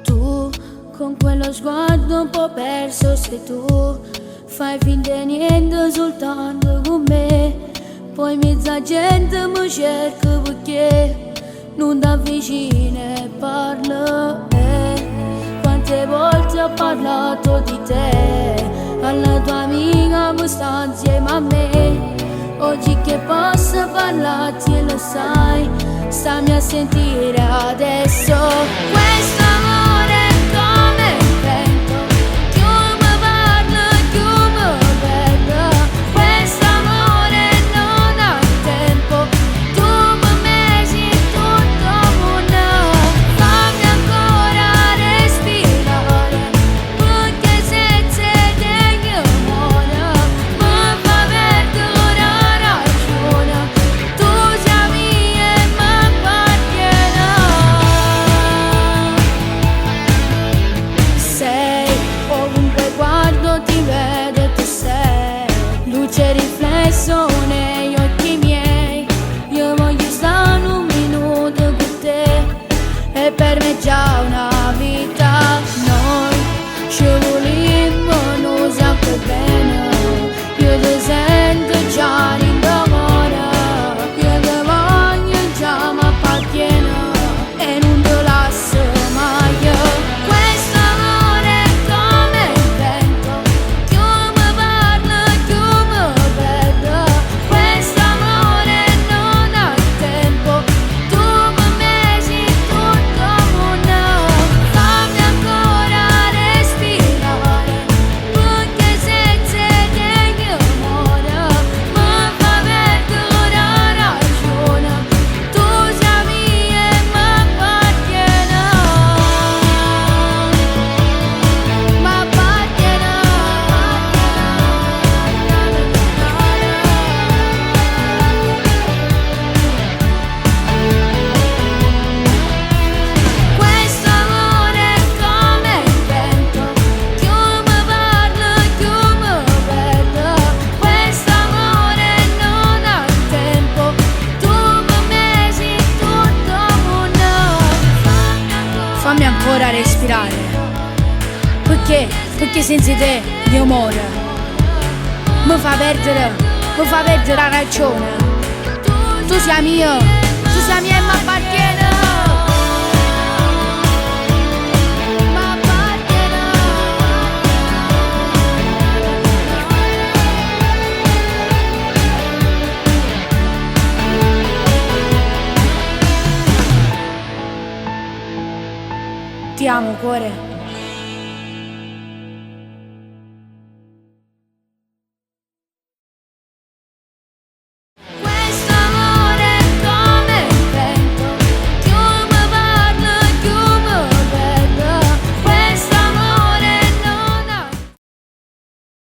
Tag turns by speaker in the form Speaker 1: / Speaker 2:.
Speaker 1: Tu, con quello sguardo un po' perso sei tu. Fai finta di niente soltanto con me. Poi mezza gente mi cerca perché non ti avvicini e parla. Quante volte ho parlato di te alla tua amica che sta insieme a me. Oggi che posso parlarti e lo sai, stammi a sentire adesso. Questo amore è come il vento, più mi parla, più mi perdo. Questo amore non ha tempo, tu mi mesi tutto mondo. Fammi ancora respirare, perché senza te io muoio. Mi fa perdere ragione, tu sei mia e mi appartiene. Sei ovunque guardo ti vedo e tu sei luce e riflesso negli occhi miei. Io voglio stare un minuto con te e per me è già una vita. Noi ci volimmo, non sappiamo bene. Io ti sento già in d'amore, io ti voglio già mi appartiene e non ti lascio mai. Questo amore è come il vento, più mi parla, più mi perdo. Questo amore non ha tempo, tu mi mesi tutto mondo. Fammi ancora respirare, perché senza te io muoio. Mi fa perdere ragione, tu sei mia e mi appartiene. Mi appartiene. Questo amore è come il vento, più mi parla, più mi perdo. Questo amore non ha tempo, tu mi mesi tutto mondo.
Speaker 2: Fammi ancora respirare, perché senza te io muoio. Mi fa perdere la ragione, tu sei mia e mi appartiene.
Speaker 1: Mi appartiene.
Speaker 2: Ti amo cuore.